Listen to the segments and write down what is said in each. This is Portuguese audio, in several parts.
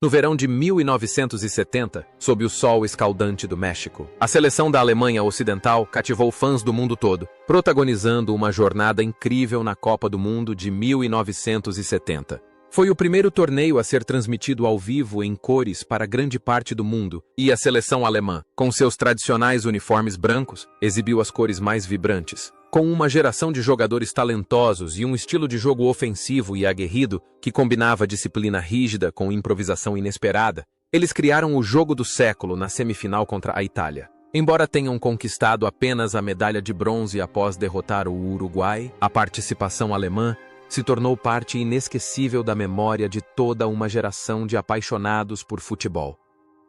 No verão de 1970, sob o sol escaldante do México, a seleção da Alemanha Ocidental cativou fãs do mundo todo, protagonizando uma jornada incrível na Copa do Mundo de 1970. Foi o primeiro torneio a ser transmitido ao vivo em cores para grande parte do mundo, e a seleção alemã, com seus tradicionais uniformes brancos, exibiu as cores mais vibrantes. Com uma geração de jogadores talentosos e um estilo de jogo ofensivo e aguerrido que combinava disciplina rígida com improvisação inesperada, eles criaram o jogo do século na semifinal contra a Itália. Embora tenham conquistado apenas a medalha de bronze após derrotar o Uruguai, a participação alemã se tornou parte inesquecível da memória de toda uma geração de apaixonados por futebol.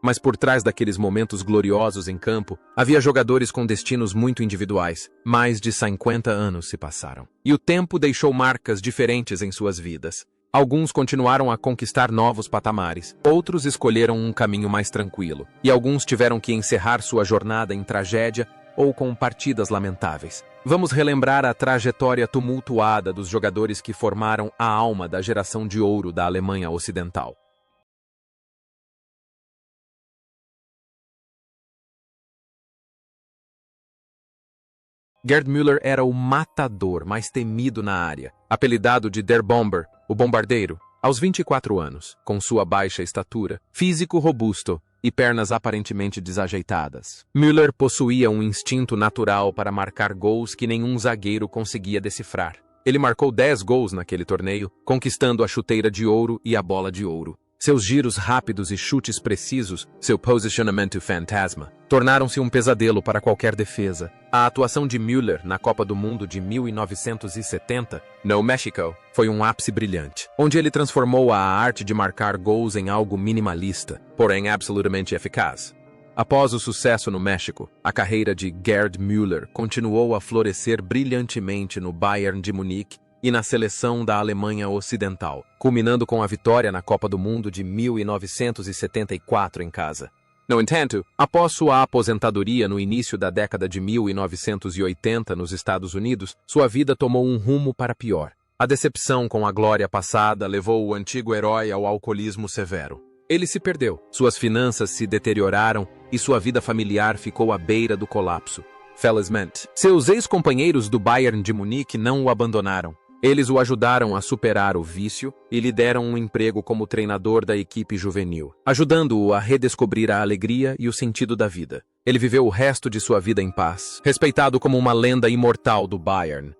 Mas por trás daqueles momentos gloriosos em campo, havia jogadores com destinos muito individuais. Mais de 50 anos se passaram. E o tempo deixou marcas diferentes em suas vidas. Alguns continuaram a conquistar novos patamares, outros escolheram um caminho mais tranquilo, e alguns tiveram que encerrar sua jornada em tragédia ou com partidas lamentáveis. Vamos relembrar a trajetória tumultuada dos jogadores que formaram a alma da geração de ouro da Alemanha Ocidental. Gerd Müller era o matador mais temido na área, apelidado de Der Bomber, o bombardeiro, aos 24 anos, com sua baixa estatura, físico robusto e pernas aparentemente desajeitadas. Müller possuía um instinto natural para marcar gols que nenhum zagueiro conseguia decifrar. Ele marcou 10 gols naquele torneio, conquistando a chuteira de ouro e a bola de ouro. Seus giros rápidos e chutes precisos, seu posicionamento fantasma, tornaram-se um pesadelo para qualquer defesa. A atuação de Müller na Copa do Mundo de 1970, no México, foi um ápice brilhante, onde ele transformou a arte de marcar gols em algo minimalista, porém absolutamente eficaz. Após o sucesso no México, a carreira de Gerd Müller continuou a florescer brilhantemente no Bayern de Munique e na seleção da Alemanha Ocidental, culminando com a vitória na Copa do Mundo de 1974 em casa. No entanto, após sua aposentadoria no início da década de 1980 nos Estados Unidos, sua vida tomou um rumo para pior. A decepção com a glória passada levou o antigo herói ao alcoolismo severo. Ele se perdeu, suas finanças se deterioraram e sua vida familiar ficou à beira do colapso. Felizmente, seus ex-companheiros do Bayern de Munique não o abandonaram. Eles o ajudaram a superar o vício e lhe deram um emprego como treinador da equipe juvenil, ajudando-o a redescobrir a alegria e o sentido da vida. Ele viveu o resto de sua vida em paz, respeitado como uma lenda imortal do Bayern.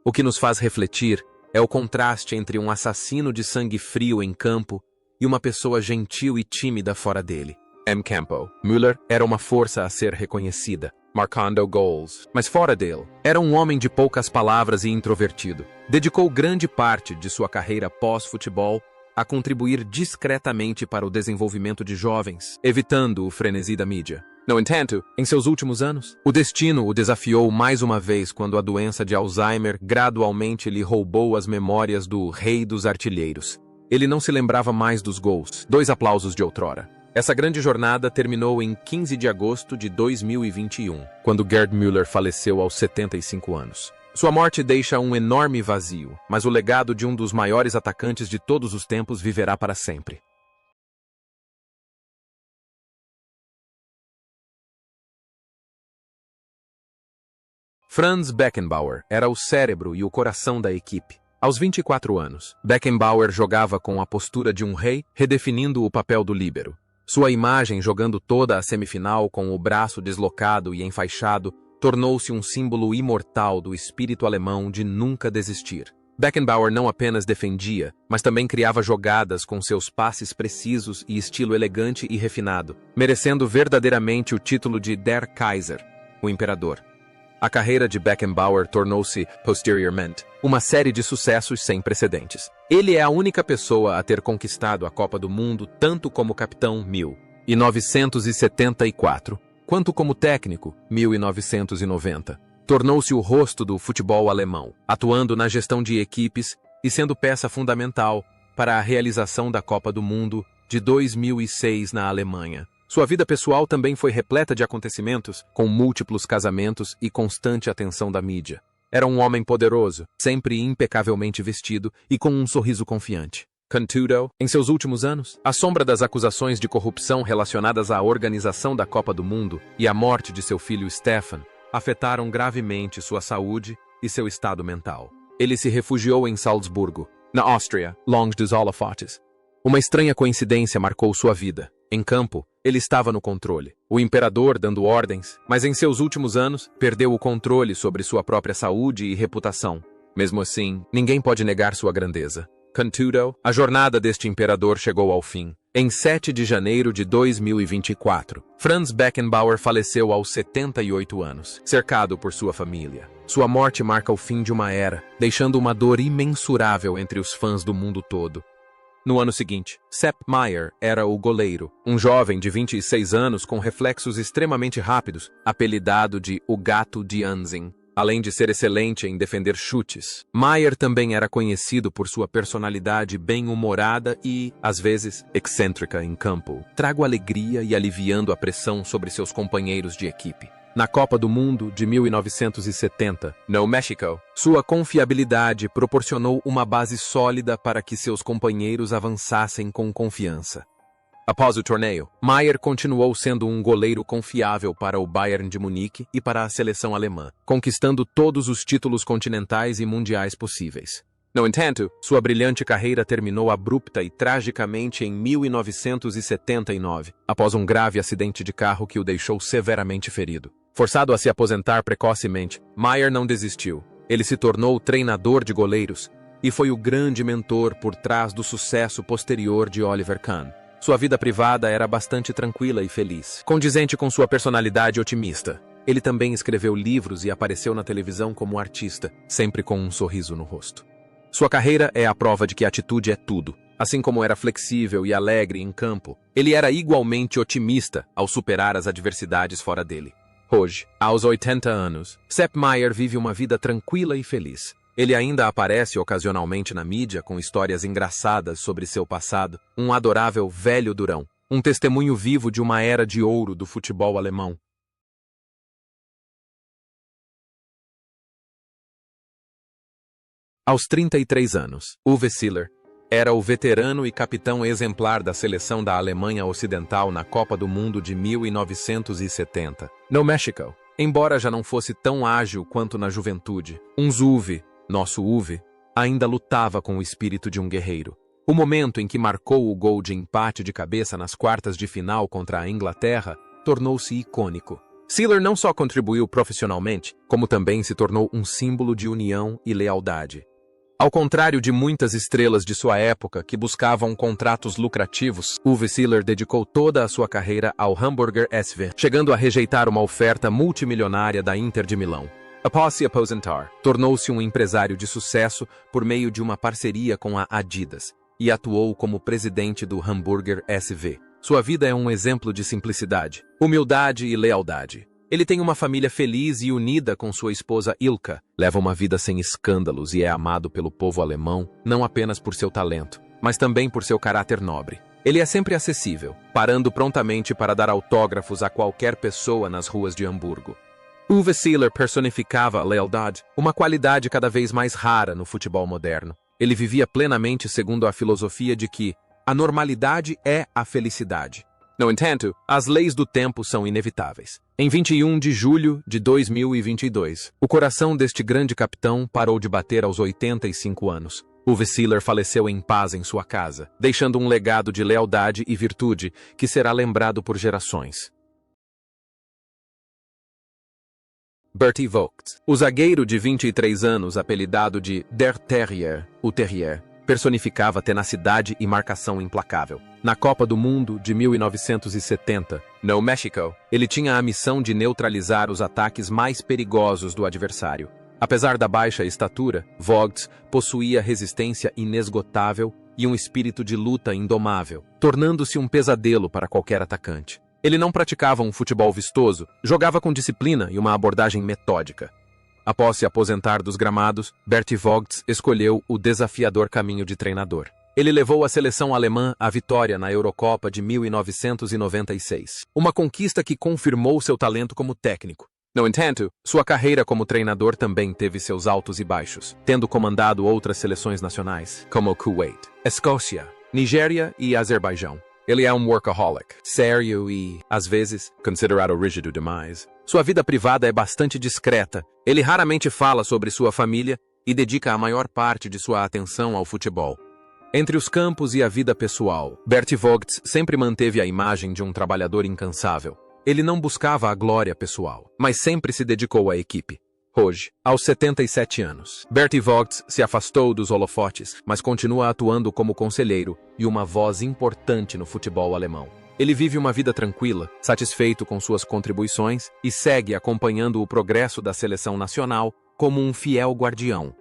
O que nos faz refletir é o contraste entre um assassino de sangue frio em campo e uma pessoa gentil e tímida fora dele. Em campo, Müller era uma força a ser reconhecida, marcando gols, mas fora dele, era um homem de poucas palavras e introvertido. Dedicou grande parte de sua carreira pós-futebol a contribuir discretamente para o desenvolvimento de jovens, evitando o frenesi da mídia. No entanto, em seus últimos anos, o destino o desafiou mais uma vez quando a doença de Alzheimer gradualmente lhe roubou as memórias do rei dos artilheiros. Ele não se lembrava mais dos gols, 2 aplausos de outrora. Essa grande jornada terminou em 15 de agosto de 2021, quando Gerd Müller faleceu aos 75 anos. Sua morte deixa um enorme vazio, mas o legado de um dos maiores atacantes de todos os tempos viverá para sempre. Franz Beckenbauer era o cérebro e o coração da equipe. Aos 24 anos, Beckenbauer jogava com a postura de um rei, redefinindo o papel do líbero. Sua imagem jogando toda a semifinal com o braço deslocado e enfaixado tornou-se um símbolo imortal do espírito alemão de nunca desistir. Beckenbauer não apenas defendia, mas também criava jogadas com seus passes precisos e estilo elegante e refinado, merecendo verdadeiramente o título de Der Kaiser, o imperador. A carreira de Beckenbauer tornou-se, posteriormente, uma série de sucessos sem precedentes. Ele é a única pessoa a ter conquistado a Copa do Mundo tanto como capitão 1974, quanto como técnico 1990. Tornou-se o rosto do futebol alemão, atuando na gestão de equipes e sendo peça fundamental para a realização da Copa do Mundo de 2006 na Alemanha. Sua vida pessoal também foi repleta de acontecimentos, com múltiplos casamentos e constante atenção da mídia. Era um homem poderoso, sempre impecavelmente vestido e com um sorriso confiante. contudo, em seus últimos anos, a sombra das acusações de corrupção relacionadas à organização da Copa do Mundo e à morte de seu filho Stefan afetaram gravemente sua saúde e seu estado mental. Ele se refugiou em Salzburgo, na Áustria, longe dos holofotes. Uma estranha coincidência marcou sua vida. Em campo, ele estava no controle, o imperador dando ordens, mas em seus últimos anos, perdeu o controle sobre sua própria saúde e reputação. Mesmo assim, ninguém pode negar sua grandeza. Contudo, a jornada deste imperador chegou ao fim. Em 7 de janeiro de 2024, Franz Beckenbauer faleceu aos 78 anos, cercado por sua família. Sua morte marca o fim de uma era, deixando uma dor imensurável entre os fãs do mundo todo. No ano seguinte, Sepp Maier era o goleiro, um jovem de 26 anos com reflexos extremamente rápidos, apelidado de o Gato de Anzin. Além de ser excelente em defender chutes, Maier também era conhecido por sua personalidade bem-humorada e, às vezes, excêntrica em campo. Trago alegria e aliviando a pressão sobre seus companheiros de equipe. Na Copa do Mundo de 1970, no México, sua confiabilidade proporcionou uma base sólida para que seus companheiros avançassem com confiança. Após o torneio, Maier continuou sendo um goleiro confiável para o Bayern de Munique e para a seleção alemã, conquistando todos os títulos continentais e mundiais possíveis. No entanto, sua brilhante carreira terminou abrupta e tragicamente em 1979, após um grave acidente de carro que o deixou severamente ferido. Forçado a se aposentar precocemente, Maier não desistiu. Ele se tornou treinador de goleiros e foi o grande mentor por trás do sucesso posterior de Oliver Kahn. Sua vida privada era bastante tranquila e feliz, condizente com sua personalidade otimista. Ele também escreveu livros e apareceu na televisão como artista, sempre com um sorriso no rosto. Sua carreira é a prova de que a atitude é tudo. Assim como era flexível e alegre em campo, ele era igualmente otimista ao superar as adversidades fora dele. Hoje, aos 80 anos, Sepp Maier vive uma vida tranquila e feliz. Ele ainda aparece ocasionalmente na mídia com histórias engraçadas sobre seu passado, um adorável velho durão, um testemunho vivo de uma era de ouro do futebol alemão. Aos 33 anos, Uwe Seeler era o veterano e capitão exemplar da seleção da Alemanha Ocidental na Copa do Mundo de 1970. No México, embora já não fosse tão ágil quanto na juventude, nosso Uwe, ainda lutava com o espírito de um guerreiro. O momento em que marcou o gol de empate de cabeça nas quartas de final contra a Inglaterra tornou-se icônico. Seeler não só contribuiu profissionalmente, como também se tornou um símbolo de união e lealdade. Ao contrário de muitas estrelas de sua época que buscavam contratos lucrativos, Uwe Seeler dedicou toda a sua carreira ao Hamburger SV, chegando a rejeitar uma oferta multimilionária da Inter de Milão. Após se aposentar, tornou-se um empresário de sucesso por meio de uma parceria com a Adidas e atuou como presidente do Hamburger SV. Sua vida é um exemplo de simplicidade, humildade e lealdade. Ele tem uma família feliz e unida com sua esposa Ilka, leva uma vida sem escândalos e é amado pelo povo alemão, não apenas por seu talento, mas também por seu caráter nobre. Ele é sempre acessível, parando prontamente para dar autógrafos a qualquer pessoa nas ruas de Hamburgo. Uwe Seeler personificava a lealdade, uma qualidade cada vez mais rara no futebol moderno. Ele vivia plenamente segundo a filosofia de que a normalidade é a felicidade. No entanto, as leis do tempo são inevitáveis. Em 21 de julho de 2022, o coração deste grande capitão parou de bater aos 85 anos. Uwe Seeler faleceu em paz em sua casa, deixando um legado de lealdade e virtude que será lembrado por gerações. Bertie Vogts, o zagueiro de 23 anos apelidado de Der Terrier, o Terrier, personificava tenacidade e marcação implacável. Na Copa do Mundo de 1970, no México, ele tinha a missão de neutralizar os ataques mais perigosos do adversário. Apesar da baixa estatura, Vogts possuía resistência inesgotável e um espírito de luta indomável, tornando-se um pesadelo para qualquer atacante. Ele não praticava um futebol vistoso, jogava com disciplina e uma abordagem metódica. Após se aposentar dos gramados, Bertie Vogts escolheu o desafiador caminho de treinador. Ele levou a seleção alemã à vitória na Eurocopa de 1996, uma conquista que confirmou seu talento como técnico. No entanto, sua carreira como treinador também teve seus altos e baixos, tendo comandado outras seleções nacionais, como Kuwait, Escócia, Nigéria e Azerbaijão. Ele é um workaholic, sério e, às vezes, considerado rígido demais. Sua vida privada é bastante discreta. Ele raramente fala sobre sua família e dedica a maior parte de sua atenção ao futebol. Entre os campos e a vida pessoal, Bert Vogts sempre manteve a imagem de um trabalhador incansável. Ele não buscava a glória pessoal, mas sempre se dedicou à equipe. Hoje, aos 77 anos, Bert Vogts se afastou dos holofotes, mas continua atuando como conselheiro e uma voz importante no futebol alemão. Ele vive uma vida tranquila, satisfeito com suas contribuições e segue acompanhando o progresso da seleção nacional como um fiel guardião.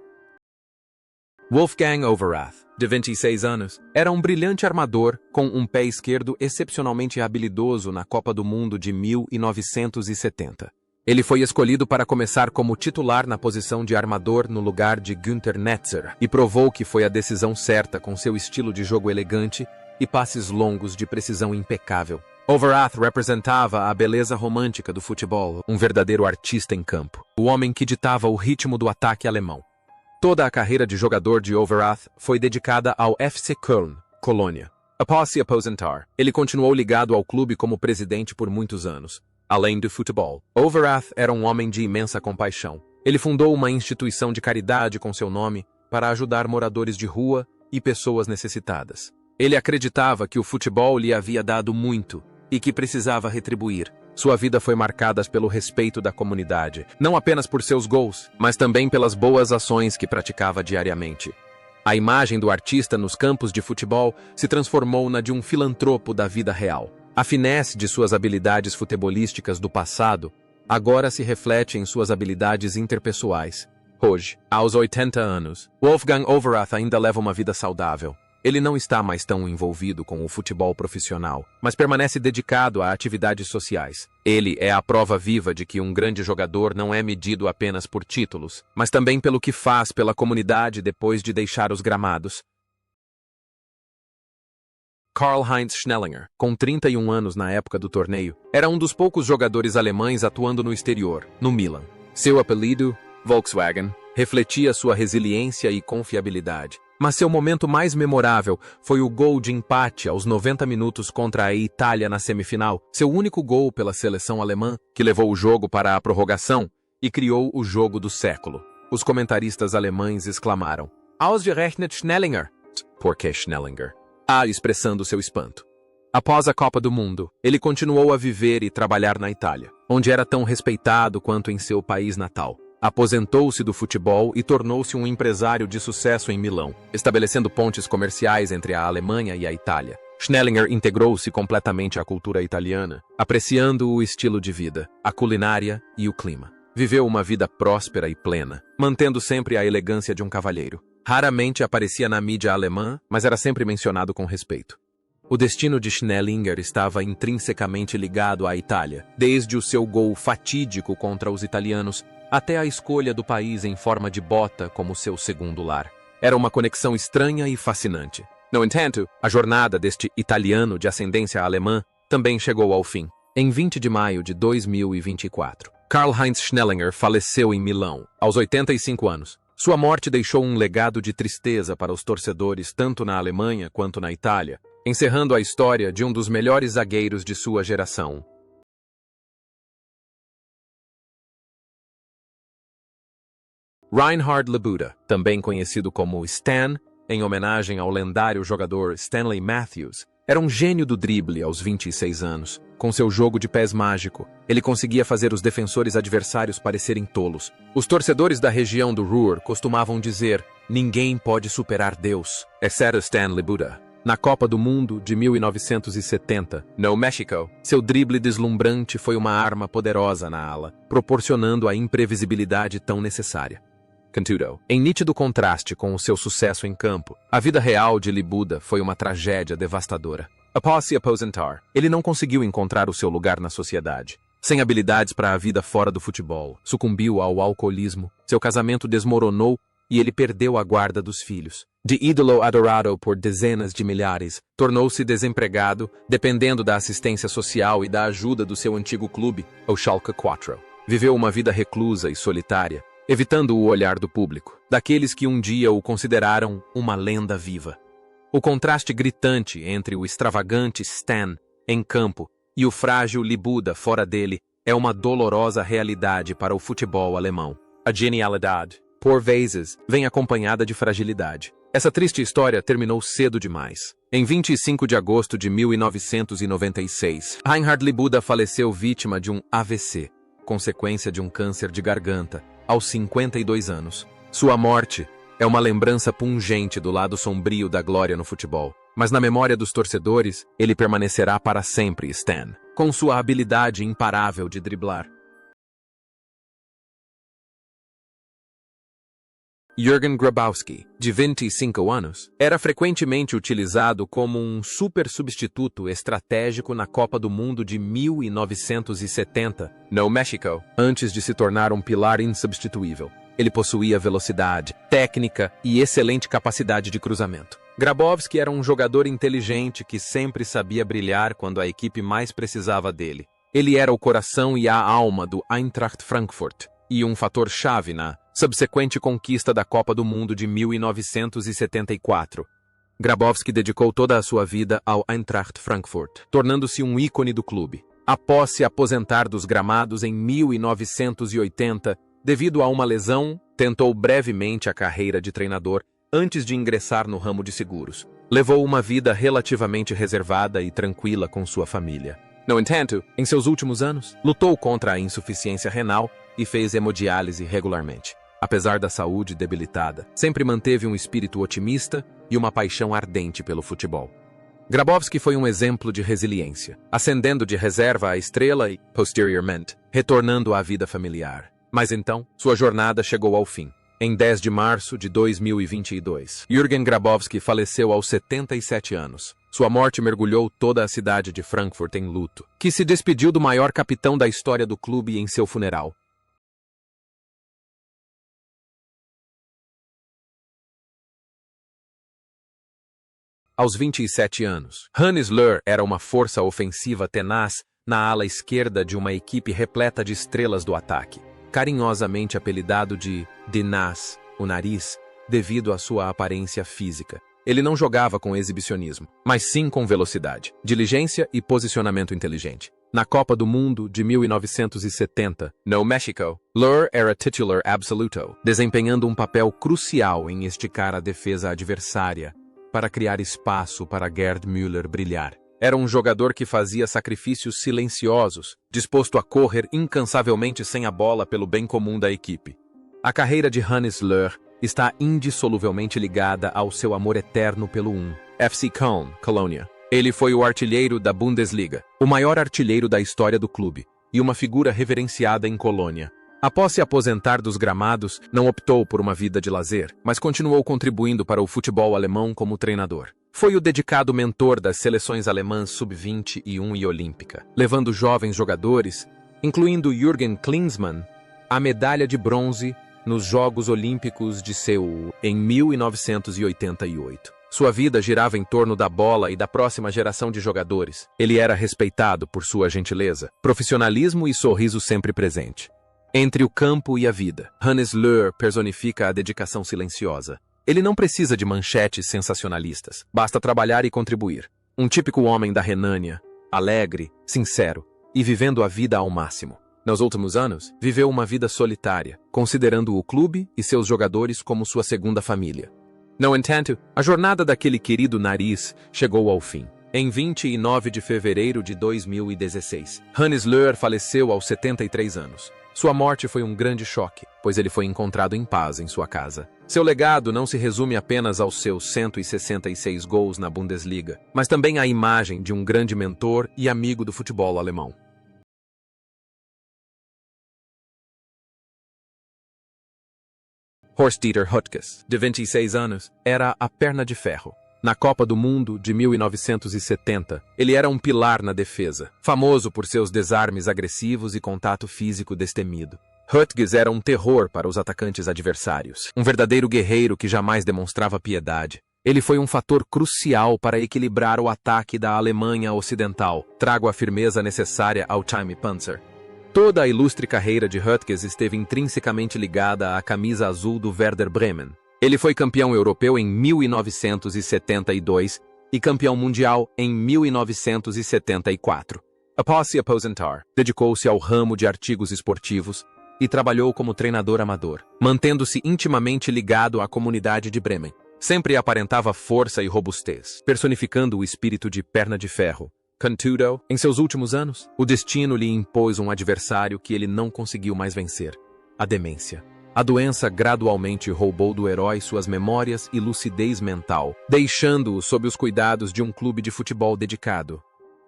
Wolfgang Overath, de 26 anos, era um brilhante armador com um pé esquerdo excepcionalmente habilidoso na Copa do Mundo de 1970. Ele foi escolhido para começar como titular na posição de armador no lugar de Günther Netzer e provou que foi a decisão certa com seu estilo de jogo elegante e passes longos de precisão impecável. Overath representava a beleza romântica do futebol, um verdadeiro artista em campo, o homem que ditava o ritmo do ataque alemão. Toda a carreira de jogador de Overath foi dedicada ao FC Köln, Colônia. Após se aposentar, ele continuou ligado ao clube como presidente por muitos anos. Além do futebol, Overath era um homem de imensa compaixão. Ele fundou uma instituição de caridade com seu nome para ajudar moradores de rua e pessoas necessitadas. Ele acreditava que o futebol lhe havia dado muito e que precisava retribuir. Sua vida foi marcada pelo respeito da comunidade, não apenas por seus gols, mas também pelas boas ações que praticava diariamente. A imagem do artista nos campos de futebol se transformou na de um filantropo da vida real. A finesse de suas habilidades futebolísticas do passado agora se reflete em suas habilidades interpessoais. Hoje, aos 80 anos, Wolfgang Overath ainda leva uma vida saudável. Ele não está mais tão envolvido com o futebol profissional, mas permanece dedicado a atividades sociais. Ele é a prova viva de que um grande jogador não é medido apenas por títulos, mas também pelo que faz pela comunidade depois de deixar os gramados. Karl-Heinz Schnellinger, com 31 anos na época do torneio, era um dos poucos jogadores alemães atuando no exterior, no Milan. Seu apelido, Volkswagen, refletia sua resiliência e confiabilidade. Mas seu momento mais memorável foi o gol de empate aos 90 minutos contra a Itália na semifinal, seu único gol pela seleção alemã, que levou o jogo para a prorrogação e criou o jogo do século. Os comentaristas alemães exclamaram: "Ausgerechnet Schnellinger!" Por que Schnellinger? Expressando seu espanto. Após a Copa do Mundo, ele continuou a viver e trabalhar na Itália, onde era tão respeitado quanto em seu país natal. Aposentou-se do futebol e tornou-se um empresário de sucesso em Milão, estabelecendo pontes comerciais entre a Alemanha e a Itália. Schnellinger integrou-se completamente à cultura italiana, apreciando o estilo de vida, a culinária e o clima. Viveu uma vida próspera e plena, mantendo sempre a elegância de um cavalheiro. Raramente aparecia na mídia alemã, mas era sempre mencionado com respeito. O destino de Schnellinger estava intrinsecamente ligado à Itália, desde o seu gol fatídico contra os italianos até a escolha do país em forma de bota como seu segundo lar. Era uma conexão estranha e fascinante. No entanto, a jornada deste italiano de ascendência alemã também chegou ao fim. Em 20 de maio de 2024, Karl-Heinz Schnellinger faleceu em Milão, aos 85 anos. Sua morte deixou um legado de tristeza para os torcedores tanto na Alemanha quanto na Itália, encerrando a história de um dos melhores zagueiros de sua geração. Reinhard Labuda, também conhecido como Stan, em homenagem ao lendário jogador Stanley Matthews, era um gênio do drible aos 26 anos. Com seu jogo de pés mágico, ele conseguia fazer os defensores adversários parecerem tolos. Os torcedores da região do Ruhr costumavam dizer: "Ninguém pode superar Deus", exceto Stan Labuda. Na Copa do Mundo de 1970, no México, seu drible deslumbrante foi uma arma poderosa na ala, proporcionando a imprevisibilidade tão necessária. Contudo, em nítido contraste com o seu sucesso em campo, a vida real de Labuda foi uma tragédia devastadora. Após se aposentar, ele não conseguiu encontrar o seu lugar na sociedade. Sem habilidades para a vida fora do futebol, sucumbiu ao alcoolismo, seu casamento desmoronou e ele perdeu a guarda dos filhos. De ídolo adorado por dezenas de milhares, tornou-se desempregado, dependendo da assistência social e da ajuda do seu antigo clube, o Schalke 4. Viveu uma vida reclusa e solitária, evitando o olhar do público, daqueles que um dia o consideraram uma lenda viva. O contraste gritante entre o extravagante Stan em campo e o frágil Libuda fora dele é uma dolorosa realidade para o futebol alemão. A genialidade, por vezes, vem acompanhada de fragilidade. Essa triste história terminou cedo demais. Em 25 de agosto de 1996, Reinhard Libuda faleceu vítima de um AVC, consequência de um câncer de garganta, aos 52 anos. Sua morte é uma lembrança pungente do lado sombrio da glória no futebol. Mas na memória dos torcedores, ele permanecerá para sempre Stan, com sua habilidade imparável de driblar. Jürgen Grabowski, de 25 anos, era frequentemente utilizado como um super substituto estratégico na Copa do Mundo de 1970, no México, antes de se tornar um pilar insubstituível. Ele possuía velocidade, técnica e excelente capacidade de cruzamento. Grabowski era um jogador inteligente que sempre sabia brilhar quando a equipe mais precisava dele. Ele era o coração e a alma do Eintracht Frankfurt e um fator-chave na subsequente conquista da Copa do Mundo de 1974. Grabowski dedicou toda a sua vida ao Eintracht Frankfurt, tornando-se um ícone do clube. Após se aposentar dos gramados em 1980, devido a uma lesão, tentou brevemente a carreira de treinador antes de ingressar no ramo de seguros. Levou uma vida relativamente reservada e tranquila com sua família. No entanto, em seus últimos anos, lutou contra a insuficiência renal e fez hemodiálise regularmente. Apesar da saúde debilitada, sempre manteve um espírito otimista e uma paixão ardente pelo futebol. Grabowski foi um exemplo de resiliência, ascendendo de reserva à estrela e, posteriormente, retornando à vida familiar. Mas então, sua jornada chegou ao fim. Em 10 de março de 2022, Jürgen Grabowski faleceu aos 77 anos. Sua morte mergulhou toda a cidade de Frankfurt em luto, que se despediu do maior capitão da história do clube em seu funeral. Aos 27 anos, Hannes Löhr era uma força ofensiva tenaz na ala esquerda de uma equipe repleta de estrelas do ataque. Carinhosamente apelidado de Nas, o nariz, devido à sua aparência física. Ele não jogava com exibicionismo, mas sim com velocidade, diligência e posicionamento inteligente. Na Copa do Mundo de 1970, no México, Löhr era titular absoluto, desempenhando um papel crucial em esticar a defesa adversária para criar espaço para Gerd Müller brilhar. Era um jogador que fazia sacrifícios silenciosos, disposto a correr incansavelmente sem a bola pelo bem comum da equipe. A carreira de Hannes Löhr está indissoluvelmente ligada ao seu amor eterno pelo FC Köln, Colônia. Ele foi o artilheiro da Bundesliga, o maior artilheiro da história do clube, e uma figura reverenciada em Colônia. Após se aposentar dos gramados, não optou por uma vida de lazer, mas continuou contribuindo para o futebol alemão como treinador. Foi o dedicado mentor das seleções alemãs sub-21 e olímpica, levando jovens jogadores, incluindo Jürgen Klinsmann, à medalha de bronze nos Jogos Olímpicos de Seul, em 1988. Sua vida girava em torno da bola e da próxima geração de jogadores. Ele era respeitado por sua gentileza, profissionalismo e sorriso sempre presente. Entre o campo e a vida, Hannes Löhr personifica a dedicação silenciosa. Ele não precisa de manchetes sensacionalistas, basta trabalhar e contribuir. Um típico homem da Renânia, alegre, sincero e vivendo a vida ao máximo. Nos últimos anos, viveu uma vida solitária, considerando o clube e seus jogadores como sua segunda família. No entanto, a jornada daquele querido nariz chegou ao fim. Em 29 de fevereiro de 2016, Hannes Löhr faleceu aos 73 anos. Sua morte foi um grande choque, pois ele foi encontrado em paz em sua casa. Seu legado não se resume apenas aos seus 166 gols na Bundesliga, mas também à imagem de um grande mentor e amigo do futebol alemão. Horst-Dieter Höttges, de 26 anos, era a perna de ferro. Na Copa do Mundo de 1970, ele era um pilar na defesa, famoso por seus desarmes agressivos e contato físico destemido. Höttges era um terror para os atacantes adversários, um verdadeiro guerreiro que jamais demonstrava piedade. Ele foi um fator crucial para equilibrar o ataque da Alemanha Ocidental, trago a firmeza necessária ao Time Panzer. Toda a ilustre carreira de Höttges esteve intrinsecamente ligada à camisa azul do Werder Bremen. Ele foi campeão europeu em 1972 e campeão mundial em 1974. Após se aposentar, dedicou-se ao ramo de artigos esportivos e trabalhou como treinador amador, mantendo-se intimamente ligado à comunidade de Bremen. Sempre aparentava força e robustez, personificando o espírito de perna de ferro. Contudo, em seus últimos anos, o destino lhe impôs um adversário que ele não conseguiu mais vencer: a demência. A doença gradualmente roubou do herói suas memórias e lucidez mental, deixando-o sob os cuidados de um clube de futebol dedicado.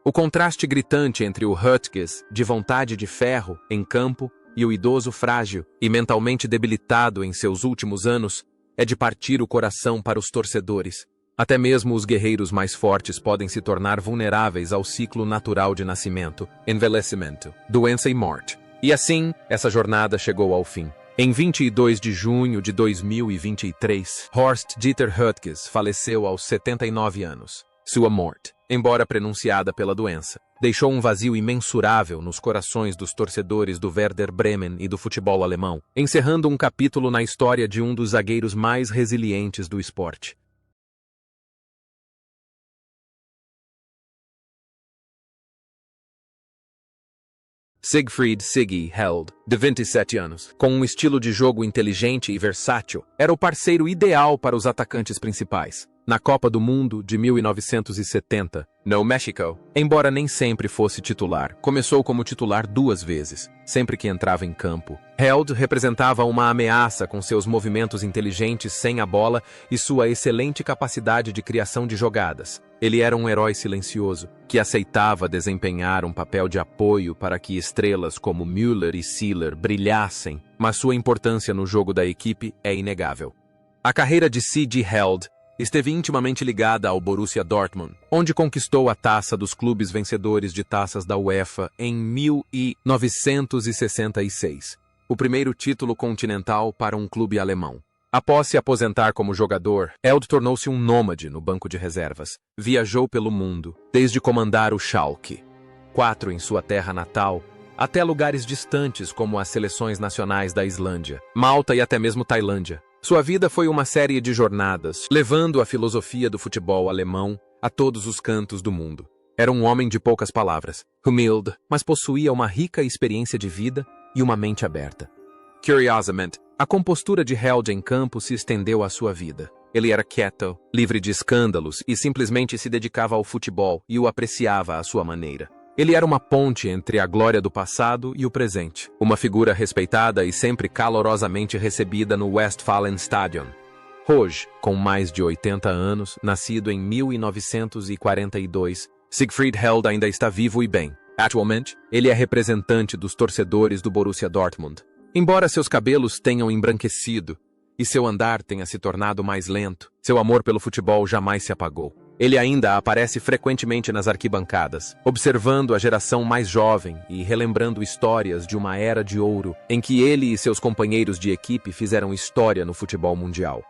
O contraste gritante entre o Höttges, de vontade de ferro, em campo, e o idoso frágil e mentalmente debilitado em seus últimos anos, é de partir o coração para os torcedores. Até mesmo os guerreiros mais fortes podem se tornar vulneráveis ao ciclo natural de nascimento, envelhecimento, doença e morte. E assim, essa jornada chegou ao fim. Em 22 de junho de 2023, Horst Dieter Höttges faleceu aos 79 anos. Sua morte, embora prenunciada pela doença, deixou um vazio imensurável nos corações dos torcedores do Werder Bremen e do futebol alemão, encerrando um capítulo na história de um dos zagueiros mais resilientes do esporte. Siegfried Siggi Held, de 27 anos, com um estilo de jogo inteligente e versátil, era o parceiro ideal para os atacantes principais. Na Copa do Mundo de 1970, no México, embora nem sempre fosse titular, começou como titular 2 vezes, sempre que entrava em campo. Held representava uma ameaça com seus movimentos inteligentes sem a bola e sua excelente capacidade de criação de jogadas. Ele era um herói silencioso, que aceitava desempenhar um papel de apoio para que estrelas como Müller e Siller brilhassem, mas sua importância no jogo da equipe é inegável. A carreira de Siggi Held esteve intimamente ligada ao Borussia Dortmund, onde conquistou a taça dos clubes vencedores de taças da UEFA em 1966, o primeiro título continental para um clube alemão. Após se aposentar como jogador, Held tornou-se um nômade no banco de reservas. Viajou pelo mundo, desde comandar o Schalke 4 em sua terra natal, até lugares distantes como as seleções nacionais da Islândia, Malta e até mesmo Tailândia. Sua vida foi uma série de jornadas, levando a filosofia do futebol alemão a todos os cantos do mundo. Era um homem de poucas palavras, humilde, mas possuía uma rica experiência de vida e uma mente aberta. Curiosamente, a compostura de Held em campo se estendeu à sua vida. Ele era quieto, livre de escândalos e simplesmente se dedicava ao futebol e o apreciava à sua maneira. Ele era uma ponte entre a glória do passado e o presente, uma figura respeitada e sempre calorosamente recebida no Westfalenstadion. Hoje, com mais de 80 anos, nascido em 1942, Siegfried Held ainda está vivo e bem. Atualmente, ele é representante dos torcedores do Borussia Dortmund. Embora seus cabelos tenham embranquecido e seu andar tenha se tornado mais lento, seu amor pelo futebol jamais se apagou. Ele ainda aparece frequentemente nas arquibancadas, observando a geração mais jovem e relembrando histórias de uma era de ouro em que ele e seus companheiros de equipe fizeram história no futebol mundial.